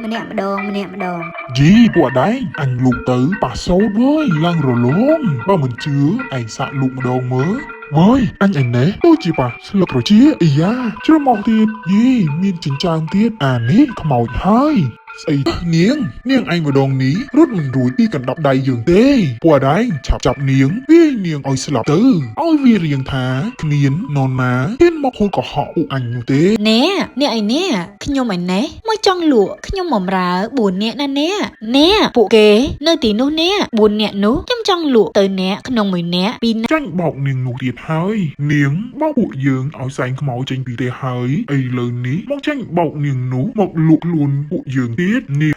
ម្នាក់ម្ដងម្នាក់ម្ដង Dì bộ đấy anh lục tử bà xấu với lăn rồi luôn ba mình chưa anh xạ lục một đầu mớ với anh nè tôi chỉ bà lục rồi chứ ý à chưa mong tiền gì miên chính trang tiết à nít không màu hai ấy niếng anh vào đòn ní rút mình rủi đi cần đọc đầy giường tê bộ đấy chập niếng niếng ôi slap tử ôi vì riêng thá niếng non má thiên mọc hôn có họ anh như thế ណែអ្នកឯនេះខ្ញុំឯណេះមកចង់លក់ខ្ញុំបំរើ4នាក់ណាណែពួកគេនៅទីនោះណែ4នាក់នោះខ្ញុំចង់លក់ទៅអ្នកក្នុង1នាក់2នាក់ tranh bọc niềng nụ tiệt hơi niếng bao bộ dương áo xanh máu tranh bị tê hơi ấy lớn ní mong tranh bọc niềng nú mọc lụa luôn bộ dương tiết niềng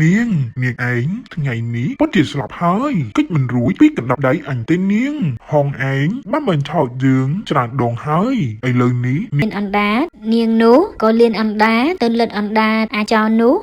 niếng ánh ngày ní bắt triệt sập hơi kích mình rủi biết cần đọc đấy ảnh tên niếng hòn ánh bắt mình thọ dương tràn đòn hơi ấy lớn ní មានអណ្ដាតនាងនោះក៏លៀនអណ្ដាតទៅលិតអណ្ដាតអាចោនោះ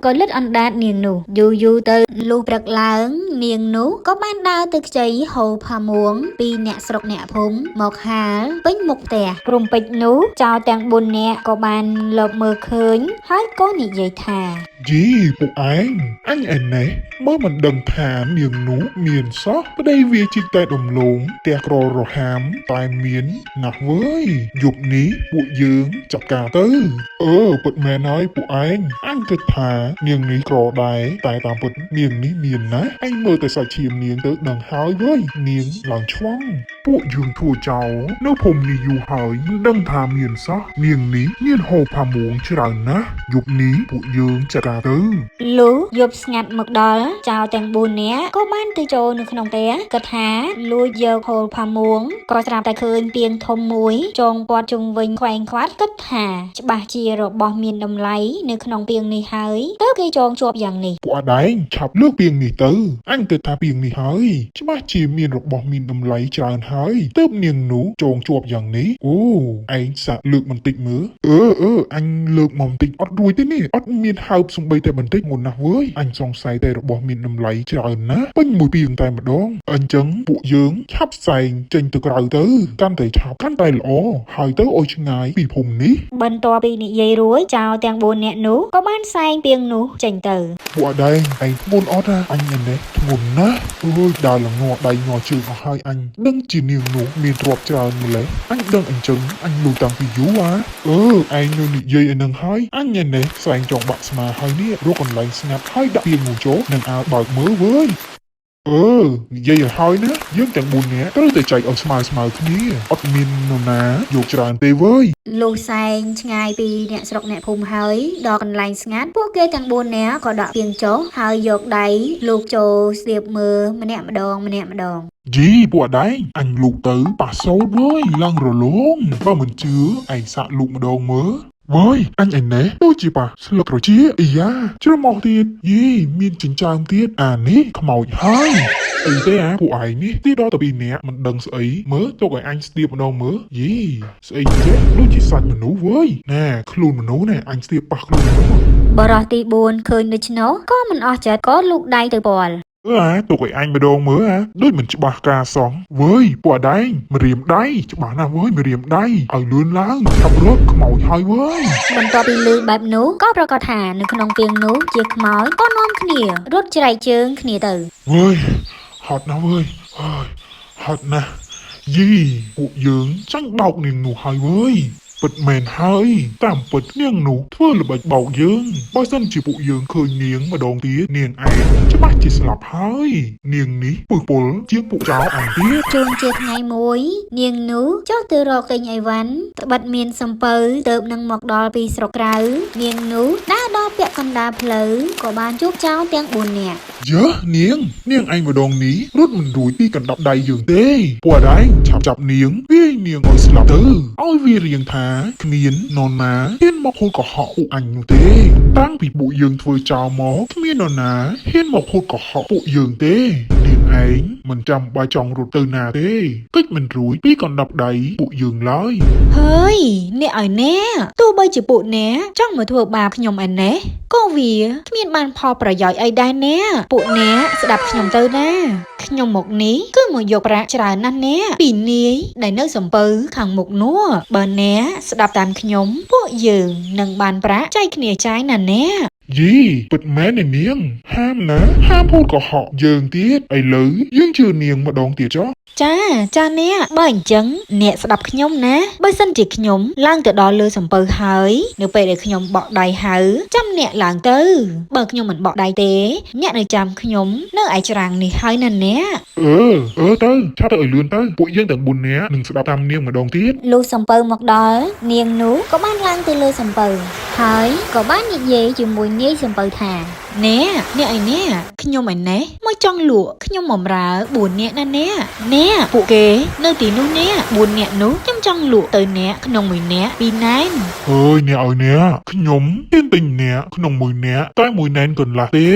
ក៏លិតអណ្ដាតនាងនោះយូរទៅលុះព្រឹកឡើងនាងនោះក៏បានដើរទៅខ្ចីហូបផាមួងពីអ្នកស្រុកអ្នកភូមិមកហាលពេញមុខផ្ទះព្រំពេជ្រនោះចោលទាំង4នាក់ក៏បានលបមើលឃើញហើយក៏និយាយថា Dì bộ anh này mới mình đừng thả miệng nú miền sót ở đây vì chỉ tay đồng lốn tè cro hám tai miến nạc với dục ní bộ dưỡng chọc cả tư bật mẹ nói bộ anh cứ thả miệng ní cro đáy tại tạm bật miệng ní miền ná anh mơ tại sao chìm miệng tới đằng hái với miệng lòng choang bộ dưỡng thua cháu nếu phùng ní dù hỏi mình đừng thả miền sót miệng ní miền hồ phà muỗng chứ rằng ná dục ní bộ dưỡng chọc cả tư លុះយប់ស្ងាត់មកដល់ចោលទាំង4នាក់ក៏បានទៅចូលនៅក្នុងផ្ទះគិតថាលួចយកហូលផាមួងក៏ស្រាប់តែឃើញទៀងធំមួយចងពាត់ជុំវិញខ្វែងខ្វាត់គិតថាច្បាស់ជារបស់មានតម្លៃនៅក្នុងទៀងនេះហើយតើគេចងជាប់យ៉ាងនេះ Quả đấy chọc nước piêng nỉ tứ anh cứ thả piêng nỉ hơi chứ mà chỉ miền rộng bọc miền đầm lấy tràn hơi tớp niềng nú trồn chuộtอย่างนี้ anh sợ lược mình tịnh mớ anh lược mỏng tịnh ót đuôi thế nè ót miền hao xung bay tay mình tích một nạc với anh song say tay rộng bọc miền đầm lấy tràn ná bênh mùi piêng tay mà đón anh chấn bộ dưỡng chắp say trên từ cào tứ can tay chọc can tay lõ hai tớ ôi chứ ngái bị phùng ní បន្ទាប់ពីនិយាយរួចចោលទាំង4នាក់នោះក៏បានសែងទៀងនោះចេញទៅ Quả đây anh ngôn ót ra anh nhìn đấy ngôn ná đào là ngọ đầy ngọ trường ở hai anh đừng chỉ niềng nụ miền trọp tràn một lấy anh đừng anh chấn anh lùi tăng vì dú á anh nơi nị dây anh nâng hai anh nhìn đấy sang chọn bạn mà hai nè rồi còn lành snap hai đặc tiền ngủ chỗ nâng áo bảo mớ với dây ở hai nữa dương chẳng buồn nhé tới để chạy ở smile thế ní ót miền nô ná dục tràn tê với លុះសែងឆ្ងាយពីអ្នកស្រុកអ្នកភូមិហើយដល់កន្លែងស្ងាត់ពួកគេទាំង4នាក់ក៏ដកពាងចុះហើយយកដៃលោកចូលស្ទាបមើលម្នាក់ម្ដង Dì bộ đấy anh lục tử bà xấu với lăn rồi luôn ba mình chưa anh xạ lục một đầu mớ với anh nè tôi chỉ bà lục rồi chứ ý à chưa mong tiền gì miên chính trang tiết à nít không màu hai ấy thế à bộ ấy ní tí đó tao bị nè mình đừng sợ ấy mớ cho cái anh stiệp một đầu mớ gì sợ ấy chết lúc chỉ sạch mình nấu với nè luôn mình nấu nè anh stiệp bạc luôn nấu បរោះទី4ឃើញដូច្នោះក៏មិនអស់ចិត្តក៏លូកដៃទៅពាល់ tụi cái anh mà đồn mớ đôi mình chỉ bà ca sóng với quả đấy mà riềm đáy chỉ bà nào với mà riềm đáy ở lươn láng thập rớt màu hai với បន្ទាប់ពីលឺបែបនោះក៏ប្រកាសថានៅក្នុងទៀងនោះជាខ្មោចក៏នាំគ្នារត់ច្រែកជើងគ្នាទៅ với hot nào với hot nè gì bộ dưỡng tranh bọc niềng nụ hai với bật mền hơi tạm bật niềng nụ thưa là bạch bọc dưỡng bao dân chỉ bộ dưỡng khơi niềng mà đồn tía niềng ấy chứ bác chỉ slap hơi niềng ní bụi bố chiếc bộ cháo ăn tiết ជួនជាថ្ងៃមួយនាងនោះចុះទៅរកកេញអីវ៉ាន់ត្បិតមានសំពៅទៅនឹងមកដល់ពីស្រុកក្រៅនាងនោះដើរដល់ពាក់កណ្ដាលផ្លូវក៏បានជួបចោលទាំង4នាក់ Dớ niềng anh mà đồn ní rút mình rủi đi cần đọc đầy giường tê quả đấy chập niềng niềng ôi slap tư ôi vì riêng thá miến non má hiên mọc hôn có họ anh như thế đang bị bộ dương thôi chào mó miến non ná hiên mọc hôn có họ bộ dương tê ឯងមិនចាំបាច់ចង់រត់ទៅណាទេកិច្ចមិនរួចពីកណ្ដាប់ដៃពួកយើងឡើយ ហើយអ្នកឲ្យណែទោះបីជាពួកអ្នកចង់មកធ្វើបាបខ្ញុំឯណេះក៏វាគ្មានបានផលប្រយោជន៍អីដែរណែពួកអ្នកស្ដាប់ខ្ញុំទៅណាខ្ញុំមកនេះគឺមកយកប្រាក់ច្រើនណាស់ណែពីនាយដែលនៅសំពៅខាងមុខនោះបើអ្នកស្ដាប់តាមខ្ញុំពួកយើងនឹងបានប្រាក់ចែកគ្នាចាយណាណែ យីពិតមែនឯនាងហាមណាហាមพูดកុហកយើងទៀតឥឡូវយើងជឿនាងម្ដងទៀតចុះ ចាអ្នកបើអញ្ចឹងអ្នកស្ដាប់ខ្ញុំណាបើសិនជាខ្ញុំឡើងទៅដល់លើសំពៅហើយនៅពេលដែលខ្ញុំបក់ដៃហៅចាំអ្នកឡើងទៅបើខ្ញុំមិនបក់ដៃទេអ្នកនៅចាំខ្ញុំនៅឯច្រាំងនេះហើយណាអ្នក ទៅឆាប់ទៅឲ្យលឿនទៅពួកយើងទាំង4នាក់នឹងស្ដាប់តាមនាងម្ដងទៀត លុះសំពៅមកដល់នាងនោះក៏បានឡើងទៅលើសំពៅហើយក៏បាននិយាយជាមួយនាយសំពៅថាណែអ្នកឯនេះខ្ញុំឯណេះមកចង់លក់ខ្ញុំបំរើ4នាក់ណាណែពួកគេនៅទីនោះណែ4នាក់នោះខ្ញុំចង់លក់ទៅអ្នកក្នុង1នាក់2ណែន អើយអ្នកឲ្យអ្នកខ្ញុំហ៊ានទិញអ្នកក្នុង1នាក់តែ1ណែនកន្លះទេ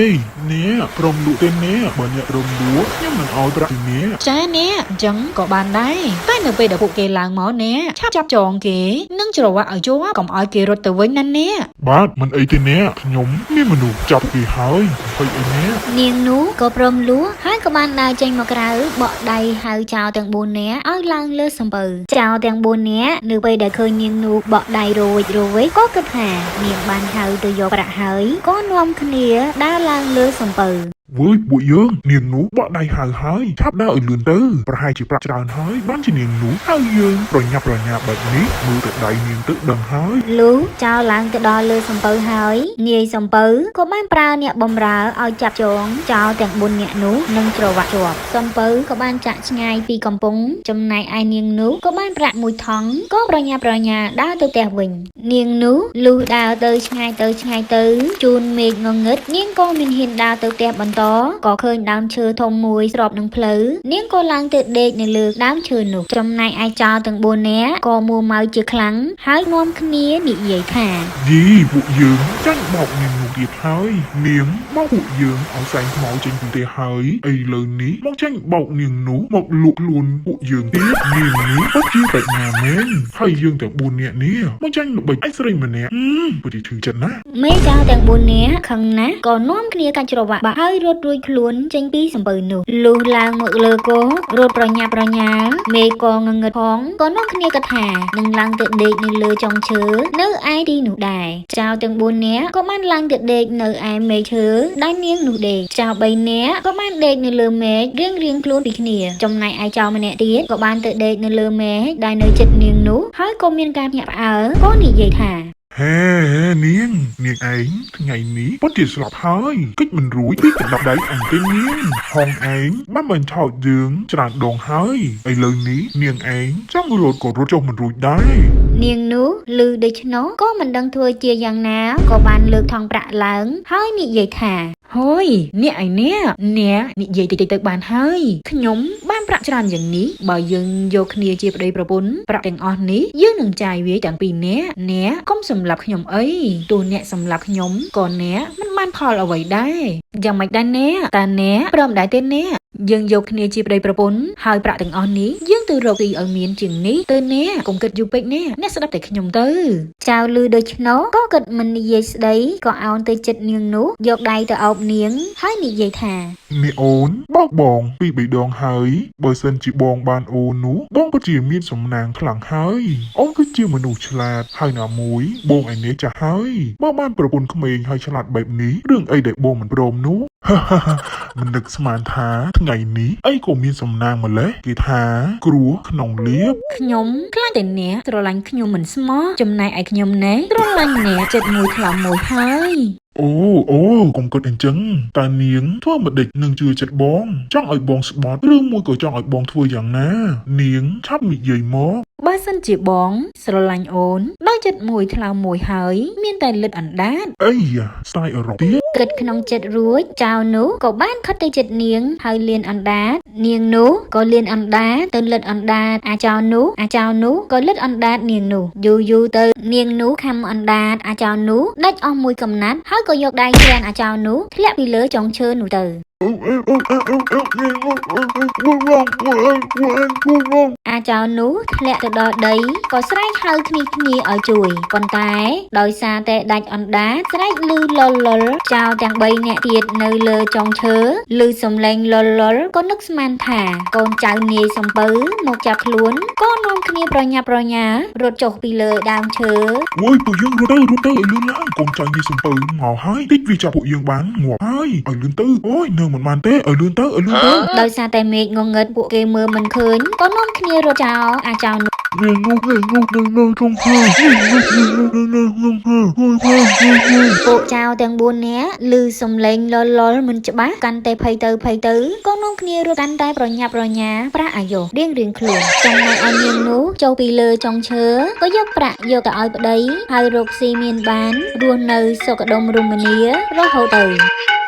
អ្នកព្រមលក់ទេអ្នកបើអ្នករំលក់ខ្ញុំមិនឲ្យប្រាក់ពីអ្នក ចាអ្នកអញ្ចឹងក៏បានដែរតែនៅពេលដែលពួកគេឡើងមកអ្នកឆាប់ចាប់ចងគេនិងច្រវាក់ឲ្យជាប់កុំឲ្យគេរត់ទៅវិញណាអ្នក បាទមិនអីទេអ្នកខ្ញុំមានមនុស្សចាប់គេហើយហើយអីអ្នក នាងនោះក៏ព្រមលួហើយក៏បានដើរចេញមកក្រៅបក់ដៃហៅចៅទាំង4នាក់ឲ្យឡើងលើសំពៅចៅទាំង4នាក់នៅពេលដែលឃើញនាងនោះបក់ដៃរួចក៏គិតថានាងបានហៅទៅយកប្រាក់ហើយក៏នាំគ្នាដើរឡើងលើសំពៅ វើយពួកយើងនាងនោះបក់ដៃហៅហើយឆាប់ដើរឲ្យលឿនទៅប្រហែលជាប្រាក់ច្រើនហើយបានជានាងនោះហៅយើងប្រញាប់ប្រញាប់បែបនេះមើលទៅដៃនាងទៅដឹងហើយ លុះចៅឡើងទៅដល់លើសំពៅហើយនាយសំពៅក៏បានប្រើអ្នកបំរើឲ្យចាប់ចងចៅទាំង4នាក់នោះនឹងច្រវាក់ជាប់សំពៅក៏បានចាក់ឆ្ងាយពីកំពង់ចំណែកឯនាងនោះក៏បានប្រាក់មួយថងក៏ប្រញាប់ប្រញាល់ដើរទៅផ្ទះវិញនាងនោះលុះដើរទៅឆ្ងាយទៅជួនមេឃងងឹតនាងក៏មិនហ៊ានដើរទៅផ្ទះបន្តក៏ឃើញដើមឈើធំមួយស្របនឹងផ្លូវនាងក៏ឡើងទៅដេកនៅលើដើមឈើនោះចំណែកឯចៅទាំង4នាក់ក៏មួម៉ៅជាខ្លាំងហើយនាំគ្នានិយាយថា យីពួកយើងចាញ់បោកនាងនោះទៀតហើយនាងបោកពួកយើងឲ្យសែងខ្មោចចេញពីផ្ទះហើយឥឡូវនេះមកចាញ់បោកនាងនោះមកលក់ខ្លួនពួកយើងទៀតនាងនេះពិតជាបែកណាមែនហើយយើងទាំង4នាក់នេះមកចាញ់ល្បិចឯស្រីម្នាក់ពិតជាធឺចិត្តណាស់ មេចៅទាំង4នាក់ខឹងណាស់ក៏នាំគ្នាកាច់ច្រវាក់បាក់ហើយរត់រួចខ្លួនចេញពីសំពៅនោះលុះឡើងមកលើគោរត់ប្រញាប់ប្រញាល់មេក៏ងងឹតផងក៏នាំគ្នាគិតថានឹងឡើងទៅដេកនៅលើចុងឈើនៅឯទីនោះដែរចៅទាំង4នាក់ក៏បានឡើងទៅដេកនៅឯមេឃឈើដែលនាងនោះដេកចៅ3នាក់ក៏បានដេកនៅលើមេឃរៀងខ្លួនពីគ្នាចំណែកឯចៅម្នាក់ទៀតក៏បានទៅដេកនៅលើមេឃដែលនៅជិតនាងនោះហើយក៏មានការភ្ញាក់ផ្អើលក៏និយាយថា ហេនាងឯងថ្ងៃនេះពិតជាស្លាប់ហើយកិច្ចមិនរួចពីកណ្ដាប់ដៃអញទេនាងហងឯងបានបញ្ឆោតយើងច្រើនដងហើយឥឡូវនេះនាងឯងចង់រត់ក៏រត់ចុះមិនរួចដែរ នាងនោះឮដូច្នោះក៏មិនដឹងធ្វើជាយ៉ាងណាក៏បានលើកថងប្រាក់ឡើងហើយនិយាយថាហើយអ្នកឯនេះអ្នកនិយាយតិចទៅបានហើយខ្ញុំបានប្រាក់ច្រើនយ៉ាងនេះបើយើងយកគ្នាជាប្តីប្រពន្ធប្រាក់ទាំងអស់នេះយើងនឹងចាយវាទាំងពីរនាក់អ្នកកុំសម្លាប់ខ្ញុំអីទោះអ្នកសម្លាប់ខ្ញុំក៏អ្នកមិនបានផលអ្វីដែរយ៉ាងម៉េចដែរអ្នកតាអ្នកព្រមដែរទេអ្នកយើងយកគ្នាជាប្តីប្រពន្ធហើយប្រាក់ទាំងអស់នេះយើងទៅរកទីឲ្យមានជាងនេះទៅអ្នកកុំគិតយូរពេកអ្នកស្ដាប់តែខ្ញុំទៅចៅលឺដូច្នោះក៏គិតមិននិយាយស្ដីក៏អោនទៅចិត្តនាងនោះយកដៃទៅអោបនាងហើយនិយាយថា នេះអូនបោកបងពីរបីដងហើយបើសិនជាបងបានអូននោះបងពិតជាមានសំណាងខ្លាំងហើយអូនគឺជាមនុស្សឆ្លាតហើយណាមួយបងឯនេះចាស់ហើយបើបានប្រពន្ធក្មេងហើយឆ្លាតបែបនេះរឿងអីដែលបងមិនព្រមនោះ មិននឹកស្មានថាថ្ងៃនេះអីក៏មានសំណាងម្លេះគេថាគ្រោះក្នុងលៀប ខ្ញុំខ្លាចតែអ្នកស្រឡាញ់ខ្ញុំមិនស្មោះចំណែកឯខ្ញុំណែស្រឡាញ់អ្នកចិត្តមួយថ្លាមួយហើយ អូកុំគិតអញ្ចឹងតើនាងធ្វើមិនដេចនឹងជឿចិត្តបងចង់ឲ្យបងស្បត់ឬមួយក៏ចង់ឲ្យបងធ្វើយ៉ាងណានាងឆាប់និយាយមក បើសិនជាបងស្រឡាញ់អូនដោយចិត្តមួយថ្លើមមួយហើយមានតែលិតអណ្ដាត អីស្ទាយអឺរ៉ុបទៀត គិតក្នុងចិត្តរួចចៅនោះក៏បានខិតទៅចិត្តនាងហើយលៀនអណ្ដាតនាងនោះក៏លៀនអណ្ដាតទៅលិតអណ្ដាតអាចៅនោះក៏លិតអណ្ដាតនាងនោះយូរទៅនាងនោះខំអណ្ដាតអាចៅនោះដាច់អស់មួយកំណាត់ហើយក៏យកដៃច្រានអាចៅនោះធ្លាក់ពីលើចុងឈើនោះទៅ អាចោរនោះធ្លាក់ទៅដល់ដីក៏ស្រែកហៅគ្នាឲ្យជួយប៉ុន្តែដោយសារតែដាច់អណ្ដាតស្រែកឮលលចោរទាំង3នាក់ទៀតនៅលើចុងឈើឮសំឡេងលក៏នឹកស្មានថាកូនចៅនាយសំពៅមកចាប់ខ្លួនក៏នាំគ្នាប្រញាប់ប្រញាល់រត់ចុះពីលើដើមឈើ Ôi,ពួកយើងរត់ទៅឲ្យលឿនឡើងកូនចៅនិយាយសំពៅមកហើយតិចវាចាប់ពួកយើងបានងាប់ហើយឲ្យលឿនទៅអូយនៅមិនបានទេឲ្យលឿនទៅ ដោយសារតែមេឃងងឹតពួកគេមើលមិនឃើញក៏នាំគ្នារត់ចោលអាចោរនោះ ពួកចៅទាំង4នាក់ឮសំឡេងលមិនច្បាស់កាន់តែភ័យទៅក៏នាំគ្នារត់កាន់តែប្រញាប់ប្រញាល់ប្រាក់អាយុរៀងខ្លួនចំណែកឯនាងនោះចូលពីលើចុងឈើក៏យកប្រាក់យកទៅឲ្យប្តីហើយរកស៊ីមានបានរស់នៅសុខដុមរមនារហូតទៅ